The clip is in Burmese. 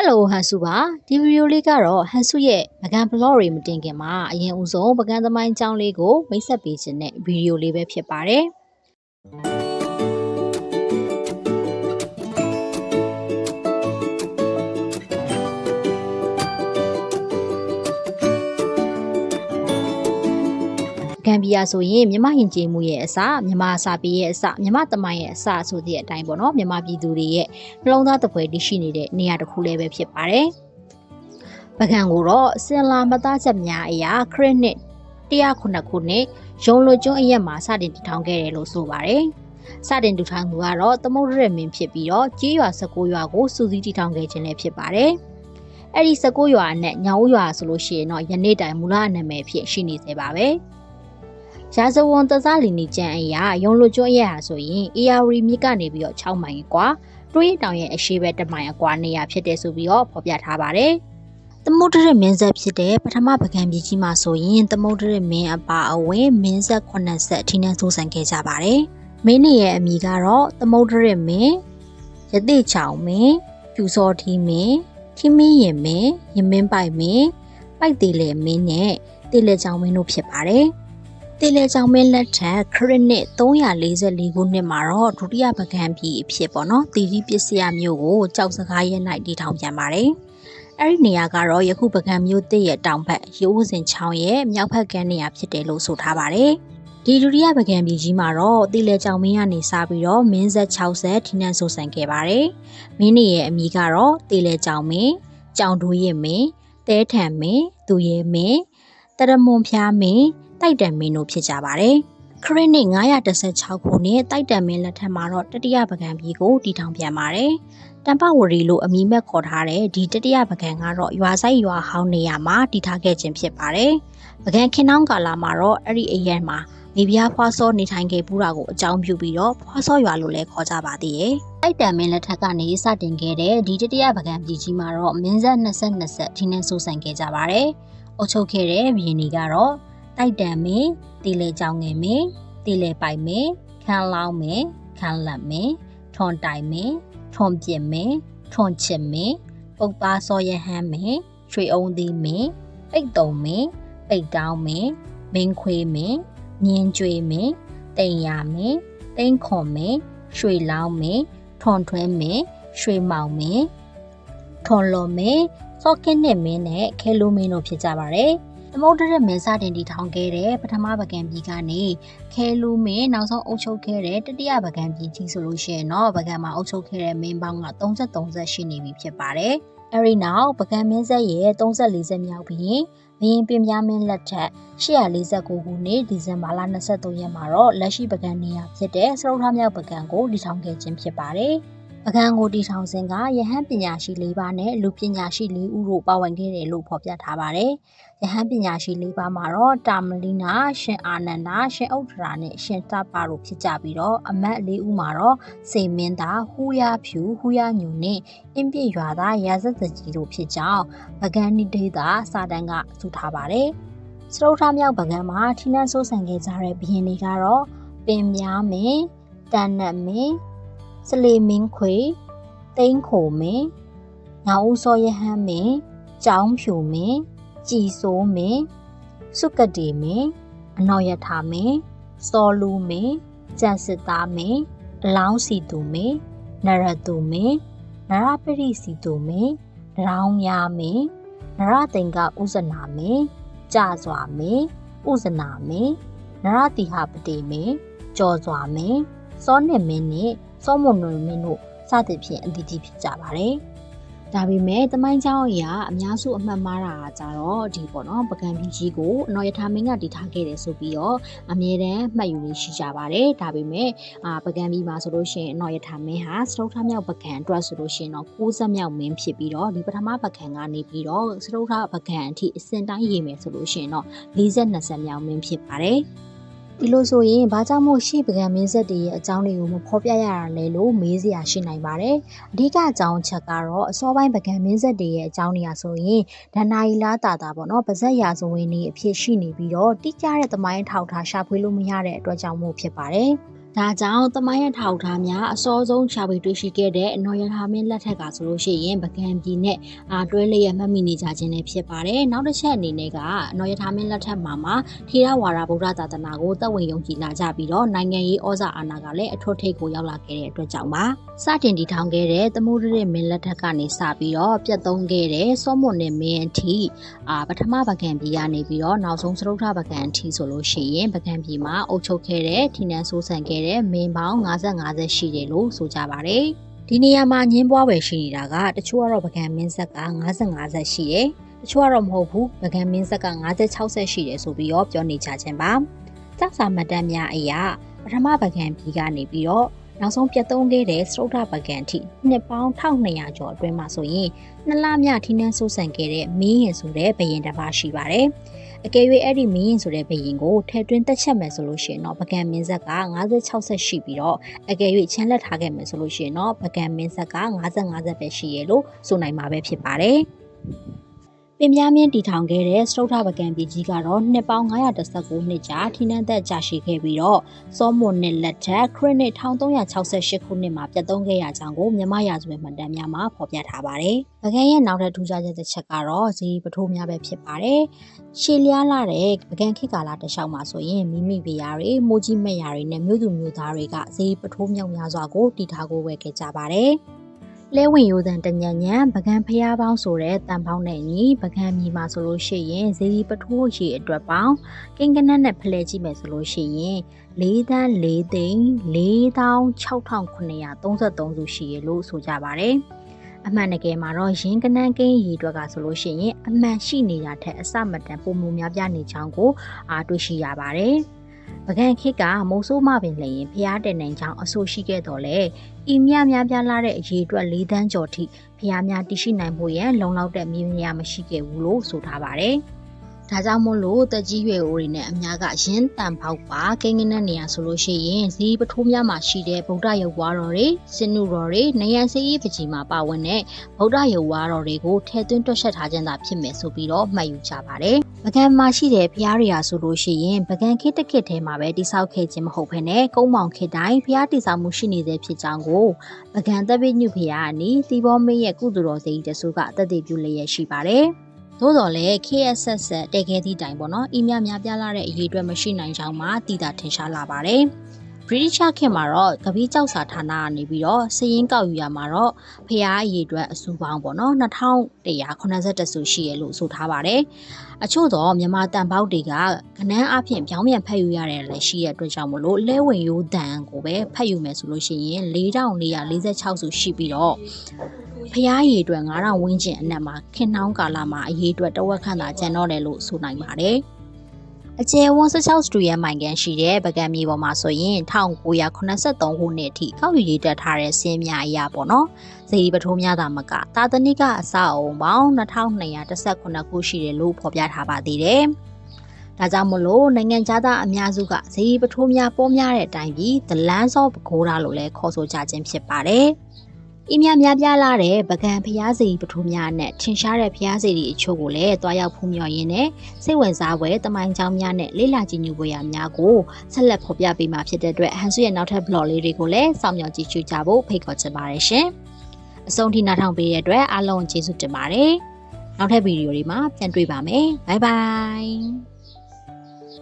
Hello ဟန်စုပါဒီဗီဒီယိုလေးကတော့ဟန်စုရဲ့ပကံဘလော့တွေမတင်ခင်မှာအရင်ဦးဆုံးပကံသမိုင်းအကြောင်းလေးကိုမိတ်ဆက်ပေးခြင်းတဲ့ဗီဒီယိုလေးပဲဖြစ်ပါတယ်ဂမ်ဘီယာဆိုရင်မြန်မာယဉ်ကျေးမှုရဲ့အစမြန်မာစာပေရဲ့အစမြန်မာသမိုင်းရဲ့အစဆိုတဲ့အတိုင်းပေါ့နော်မြန်မာပြည်သူတွေရဲ့နှလုံးသားတစ်ပွဲတည်ရှိနေတဲ့နေရာတစ်ခုလည်းပဲဖြစ်ပါတယ်။ပကံကိုတော့စင်လာမသားချက်များအရာခရစ်နှစ်109ခုနှစ်ရုံလွတ်ကျွန်းအရက်မှာစတင်တည်ထောင်ခဲ့တယ်လို့ဆိုပါတယ်။စတင်တည်ထောင်သူကတော့သမုဒ္ဒရမင်းဖြစ်ပြီးတော့ကြေးရွာ19ရွာကိုစုစည်းတည်ထောင်ခဲ့ခြင်းလည်းဖြစ်ပါတယ်။အဲ့ဒီ19ရွာနဲ့ညောင်ရွာဆိုလို့ရှိရင်တော့ယနေ့တိုင်မူလနာမည်ဖြစ်ရှိနေသေးပါပဲ။ရာဇဝံတစားလီနီကျန်အရာရုံလွတ်ကျွန်းရဲ့ဟာဆိုရင်အေယာရီမြစ်ကနေပြီးတော့6မိုင်ကွာတွေးတောင်ရဲ့အရှိဘက်1မိုင်အကွာနေရာဖြစ်တယ်ဆိုပြီးတော့ဖော်ပြထားပါတယ်။သမုဒ္ဒရမင်းဆက်ဖြစ်တဲ့ပထမပကံပြည်ကြီးမှာဆိုရင်သမုဒ္ဒရမင်းအပါအဝင်မင်းဆက်9ဆက်အထိနဲ့စိုးစံခဲ့ကြပါတယ်။မင်းနေရဲ့အမည်ကတော့သမုဒ္ဒရမင်းရတိချောင်မင်းပြူစောထီမင်းထီမင်းရင်မင်းရင်မင်းပိုက်မင်းပိုက်သေးလေမင်းနဲ့တေလေချောင်မင်းတို့ဖြစ်ပါတယ်။တေလေကြောင်မင်းလက်ထက်ခရစ်နှစ်344ခုနှစ်မှာတော့ဒုတိယပကံပြည်အဖြစ်ပေါ့နော်တီရီပစ္စယမြို့ကိုကြောက်စကားရဲ၌တည်ထောင်ပြန်ပါတယ်။အဲ့ဒီနေရာကတော့ယခုပကံမြို့တစ်ရဲ့တောင်ဘက်ရိုးစင်ချောင်းရဲ့မြောက်ဘက်ကမ်းနေရာဖြစ်တယ်လို့ဆိုထားပါတယ်။ဒီဒုတိယပကံပြည်ကြီးမှာတော့တေလေကြောင်မင်းကနေစပြီးတော့မင်းဆက်60ထိနှံဆိုဆန်ခဲ့ပါတယ်။မင်းနေရဲ့အမည်ကတော့တေလေကြောင်မင်းကြောင်တူရဲ့မင်းတဲထံမင်းသူရဲ့မင်းတရမွန်ဖျားမင်းတိုက်တံမင်းတို့ဖြစ်ကြပါတယ်။ခရစ်နှစ်916ခုနှစ်တိုက်တံမင်းလက်ထက်မှာတော့တတိယပကံပြည်ကိုတည်ထောင်ပြန်ပါတယ်။တံပဝရီလို့အမည်မဲ့ခေါ်ထားတဲ့ဒီတတိယပကံကတော့ရွာဆိုင်ရွာဟောင်းနေရာမှာတည်ထားခဲ့ခြင်းဖြစ်ပါတယ်။ပကံခင်နှောင်းကာလမှာတော့အဲ့ဒီအရက်မှာမိဖုရားဖွားစောနေထိုင်ခဲ့ပူးတာကိုအကြောင်းပြုပြီးတော့ဖွားစောရွာလို့လည်းခေါ်ကြပါသေးတယ်။တိုက်တံမင်းလက်ထက်ကနေစတင်ခဲ့တဲ့ဒီတတိယပကံပြည်ကြီးမှာတော့မင်းဆက်22ဆက်ထိနဲ့ဆိုးဆန်ခဲ့ကြပါတယ်။အုပ်ချုပ်ခဲ့တဲ့ဘုရင်တွေကတော့တိုက်တံမင်းတီလေကြောင်ငယ်မင်းတီလေပိုင်မင်းခန်းလောင်းမင်းခန်းလက်မင်းထွန်တိုင်မင်းထွန်ပြစ်မင်းထွန်ချစ်မင်းပုတ်သားစောရဟန်းမင်းရွှေအုံသီးမင်းပိတ်တုံမင်းပိတ်တောင်းမင်းမင်းခွေးမင်းမြင်းကျွေးမင်းတိန်ရမင်းတိန်ခွန်မင်းရွှေလောင်းမင်းထွန်ထွင်းမင်းရွှေမောင်မင်းထွန်လော်မင်းစောကင်းနှစ်မင်းနဲ့ခဲလိုမင်းတို့ဖြစ်ကြပါတယ်သမုဒ္ဒရမင်းစတင်တည်ထောင်ခဲ့တဲ့ပထမပကံပြည်ကနေခဲလူမင်းနောက်ဆုံးအုပ်ချုပ်ခဲ့တဲ့တတိယပကံပြည်ကြီးဆိုလို့ရှိရင်တော့ပကံမှာအုပ်ချုပ်ခဲ့တဲ့မင်းပေါင်းက33ဆက်ရှိနေပြီဖြစ်ပါတယ်။အဲဒီနောက်ပကံမင်းဆက်ရဲ့34ဆက်မြောက်ပြီးမင်းပင်ပြမင်းလက်ထက်849ခုနှစ်ဒီဇင်ဘာလ23ရက်မှာတော့လက်ရှိပကံနေရာဖြစ်တဲ့စရုပ်ထားမြောက်ပကံကိုတည်ထောင်ခဲ့ခြင်းဖြစ်ပါတယ်။ပကံကိုတည်ထောင်စဉ်ကယဟန်ပညာရှိ4ပါးနဲ့လူပညာရှိ4ဦးတို့ပါဝင်ခဲ့တယ်လို့ဖော်ပြထားပါတယ်။ယဟန်ပညာရှိ4ပါးမှာတော့တာမလီနာရှင်အာနန္ဒာရှင်ဥဒ္ဒရာနဲ့ရှင်တပါတို့ဖြစ်ကြပြီးတော့အမတ်4ဦးမှာတော့စေမင်းသားဟူရဖြူဟူရညူနဲ့အင်းပြည့်ရွာသားရာဇသက်ကြီးတို့ဖြစ်ကြောင်းပကံနိဒေတာစာတန်းကဆိုထားပါတယ်။စရုပ်ထားမြောက်ပကံမှာထိနှံဆိုးဆန်ခဲ့ကြတဲ့ဘုရင်တွေကတော့ပင်မြားမင်းတန်နတ်မင်းစလေမင်းခွေတိန်ခိုမင်းငါဦးစောရဟန်းမင်းကြောင်းဖြူမင်းကြည်စိုးမင်းစုကတိမင်းအနော်ယထာမင်းစောလူမင်းကျန်စစ်သားမင်းအလောင်းစီသူမင်းနရတုမင်းနရပရိစီသူမင်းရောင်းများမင်းနရတိန်ကဥဇနာမင်းကြာစွာမင်းဥဇနာမင်းနရတိဟပတိမင်းကြော်စွာမင်းစောနှစ်မင်းနဲ့စောမွန်နွေမင်းတို့စသဖြင့်အသီးသီးဖြစ်ကြပါတယ်။ဒါပေမဲ့တမိုင်းကြောင်းအရာအများစုအမှတ်မှားတာကြတော့ဒီပေါ့နော်ပကံပြည်ကြီးကိုအနော်ယထာမင်းကတည်ထားခဲ့တယ်ဆိုပြီးတော့အမြဲတမ်းမှတ်ယူနေရှိကြပါတယ်။ဒါပေမဲ့ပကံပြည်မှာဆိုလို့ရှိရင်အနော်ယထာမင်းဟာစတုထမြောက်ပကံအတွက်ဆိုလို့ရှိရင်တော့60မြောက်မင်းဖြစ်ပြီးတော့ဒီပထမပကံကနေပြီးတော့စတုထပကံအထိအစဉ်တိုင်းရေးမယ်ဆိုလို့ရှိရင်တော့42ဆက်မြောက်မင်းဖြစ်ပါတယ်။ဒီလိုဆိုရင်ဘာကြောင့်မို့ရှေ့ပကံမင်းဆက်တွေရဲ့အကြောင်းတွေကိုမဖော်ပြရတာလဲလို့မေးစရာရှိနိုင်ပါတယ်။အဓိကအကြောင်းချက်ကတော့အစောပိုင်းပကံမင်းဆက်တွေရဲ့အကြောင်းတွေကဆိုရင်ဒဏ္ဍာရီလားတာတာပေါ့နော်ပါဇက်ရာဇဝင်တွေအဖြစ်ရှိနေပြီးတော့တိကျတဲ့သမိုင်းထောက်ထားရှာဖွေလို့မရတဲ့အတွက်ကြောင့်မို့ဖြစ်ပါတယ်။ ဒါကြောင့်တမိုင်းရထောက်ထားများအစောဆုံးရှာဖွေတွေ့ရှိခဲ့တဲ့နော်ရထာမင်းလက်ထက်ကဆိုလို့ရှိရင်ပကံပြည်နဲ့တွဲလျက်မှတ်မိနေကြခြင်းလည်းဖြစ်ပါတယ်။နောက်တစ်ချက်အနေနဲ့ကနော်ရထာမင်းလက်ထက်မှာထေရဝါဒဗုဒ္ဓသာသနာကိုသက်ဝင်ယုံကြည်လာကြပြီးတော့နိုင်ငံရေးဩဇာအာဏာကလည်းအထွတ်ထိပ်ကိုရောက်လာခဲ့တဲ့အတွက်ကြောင့်ပါ။စတင်တည်ထောင်ခဲ့တဲ့သမုဒ္ဒရမင်းလက်ထက်ကနေစပြီးတော့ပြတ်သုံးခဲ့တဲ့စောမွန်နဲ့မင်းအထိပထမပကံပြည်ကနေပြီးတော့နောက်ဆုံးစရုထပကံအထိဆိုလို့ရှိရင်ပကံပြည်မှာအုပ်ချုပ်ခဲ့တဲ့ထိနန်းဆိုးဆန်ခဲ့တဲ့မင်းပေါင်း50ရှိတယ်လို့ဆိုကြပါတယ်။ဒီနေရာမှာညင်းပွားပဲရှိနေတာကတချို့ကတော့ပကံမင်းဆက်က50ရှိတယ်။တချို့ကတော့မဟုတ်ဘူးပကံမင်းဆက်က50-60ရှိတယ်ဆိုပြီးတော့ပြောနေကြခြင်းပါ။ကျောက်စာမတ်တမ်းများအရာပထမပကံပြည်ကနေပြီးတော့နောက်ဆုံးပြတ်သုံးခဲ့တဲ့စရုထပကံအထိနှစ်ပေါင်း1200ကျော်အတွင်းမှာဆိုရင်နှစ်လမြထိနန်းဆိုးဆန်ခဲ့တဲ့မင်းရင်ဆိုတဲ့ဘရင်တစ်ပါးရှိပါတယ်။အကယ်၍အဲ့ဒီမင်းရင်ဆိုတဲ့ဘရင်ကိုထဲတွင်းတက်ချက်မယ်ဆိုလို့ရှိရင်တော့ပကံမင်းဆက်က50-60ရှိပြီးတော့အကယ်၍ချမ်းလက်ထားခဲ့မယ်ဆိုလို့ရှိရင်တော့ပကံမင်းဆက်က50ပဲရှိရလို့ဆိုနိုင်မှာပဲဖြစ်ပါတယ်။ပင်ပြားမြင့်တည်ထောင်ခဲ့တဲ့စရုထပကံပြည်ကြီးကတော့နှစ်ပေါင်း919နှစ်ကြာထိနန်းသက်ကြာရှိခဲ့ပြီးတော့စောမွန်နဲ့လက်ထက်ခရစ်နှစ်1368ခုနှစ်မှာပြတ်သုံးခဲ့ရကြောင်းကိုမြန်မာရာဇဝင်မှတ်တမ်းများမှာဖော်ပြထားပါတယ်။ပကံရဲ့နောက်ထပ်ထူးခြားချက်တစ်ချက်ကတော့ဇီပထိုးများပဲဖြစ်ပါတယ်။ရှေးလျားလာတဲ့ပကံခေတ်ကာလတစ်လျှောက်မှာဆိုရင်မိမိဘေးယာတွေမိုးကြီးမက်ယာတွေနဲ့မြို့သူမြို့သားတွေကဇီပထိုးမြောက်များစွာကိုတည်ထားကိုဝယ်ခဲ့ကြပါတယ်။လဲဝင်ရိုးတန်တညံညံပကံဖျားပေါင်းဆိုတဲ့တန်ပေါင်းနဲ့ညီပကံမြေမှာဆိုလို့ရှိရင်ဇီပထိုးရေအတွက်ပေါင်းကင်ကနက်နဲ့ဖလဲကြည့်မယ်ဆိုလို့ရှိရင်4,4,6,933စုရှိရလို့ဆိုကြပါတယ်။အမှန်တကယ်မှာတော့ရင်းကနန်းကင်းရေအတွက်ကဆိုလို့ရှိရင်အမှန်ရှိနေတာထက်အစမတန်ပုံမှုများပြနေချောင်းကိုတွေ့ရှိရပါတယ်။ပကံခေတ်ကမိုးဆိုးမပင်လျင်ဖျားတဲ့နိုင်ချောင်းအဆိုရှိခဲ့တော်လဲဤမြများပြားလာတဲ့အရေးအတွက်4တန်းကျော်ထိဖျားများတည်ရှိနိုင်ဖို့ရန်လုံလောက်တဲ့မြေမြာမရှိခဲ့ဘူးလို့ဆိုထားပါတယ်။ဒါကြောင့်မို့လို့တက်ကြီးရွယ်အိုတွေနဲ့အများကရင်းတန်ပေါက်ပါကိန်းကနက်နေရဆိုလို့ရှိရင်ဇီပထိုးများမှာရှိတဲ့ဗုဒ္ဓရုပ်ဝါတော်တွေစင်နုတော်တွေနယံစေးပကြီးမှာပါဝင်တဲ့ဗုဒ္ဓရုပ်ဝါတော်တွေကိုထည့်သွင်းတွက်ချက်ထားခြင်းသာဖြစ်မယ်ဆိုပြီးတော့မှတ်ယူကြပါတယ်။ပကံမှာရှိတဲ့ဖျားတွေကဆိုလို့ရှိရင်ပကံခေတ်တစ်ခေတ်ထဲမှာပဲတိဆောက်ခဲ့ခြင်းမဟုတ်ဘဲနဲ့ကုန်းမောင်ခေတ်တိုင်းဖျားတိဆောက်မှုရှိနေတဲ့ဖြစ်ကြောင်းကိုပကံတပ်ပိညုဖျားအနီးတီဘောမင်းရဲ့ကုသိုလ်တော်စေတဆူကအသက်တည်ပြုလျက်ရှိပါတယ်။သို့တော်လည်း KSS တဲခဲသည့်တိုင်ပေါ့နော်။ဤများပြားလာတဲ့အရေးအတွက်မရှိနိုင်ကြောင်းမှတည်တာထင်ရှားလာပါတယ်။ British ခေတ်မှာတော့ကပီးကြောက်စာဌာနကနေပြီးတော့စည်ရင်းကောက်ယူရမှာတော့ဖျားအရေးအတွက်အစုပေါင်းပေါ့နော်2181စုရှိရလို့ဆိုထားပါတယ်။အချို့တော့မြန်မာတန်ပေါက်တွေကကနန်းအဖြစ်ပြောင်းပြန်ဖတ်ယူရတယ်လည်းရှိရတဲ့အတွက်ကြောင့်မလို့လဲဝင်ရိုးတန်ကိုပဲဖတ်ယူမယ်ဆိုလို့ရှိရင်4446စုရှိပြီးတော့ဖျားရည်အတွက်9000ဝန်းကျင်အနက်မှာခင်နှောင်းကာလမှာအရေးအတွက်တဝက်ခန့်သာကျန်တော့တယ်လို့ဆိုနိုင်ပါတယ်။အကျယ်ဝန်း16စတူရမိုင်ကန်ရှိတဲ့ပကံမြေပေါ်မှာဆိုရင်1983ခုနှစ်အထိကောက်ယူရေးတက်ထားတဲ့စင်းများအရာပေါ့နော်။ဇီပထိုးများသာမကတာသနိကအစအုံပေါင်း2219ခုရှိတယ်လို့ဖော်ပြထားပါသေးတယ်။ဒါကြောင့်မလို့နိုင်ငံသားအများစုကဇီပထိုးများပေါ်များတဲ့အတိုင်းပြီး The Lands of Bagoda လို့လည်းခေါ်ဆိုကြခြင်းဖြစ်ပါတယ်။ဤများပြားလာတဲ့ပကံဖျားစီပထိုးများနဲ့ထင်ရှားတဲ့ဖျားစီတွေအချို့ကိုလည်းတွားရောက်ဖူးမြော်ရင်းနဲ့စိတ်ဝင်စားပွဲတမိုင်းကြောင်းများနဲ့လေးလာကြည့်ညိုပွဲရများကိုဆက်လက်ဖော်ပြပေးမှာဖြစ်တဲ့အတွက်ဟန်စုရဲ့နောက်ထပ် blog လေးတွေကိုလည်းစောင့်မျှော်ကြည့်ရှုကြဖို့ဖိတ်ခေါ်ချင်ပါတယ်ရှင်။အဆုံးထိနားထောင်ပေးတဲ့အတွက်အားလုံးကျေးဇူးတင်ပါတယ်။နောက်ထပ်ဗီဒီယိုတွေမှာပြန်တွေ့ပါမယ်။ Bye bye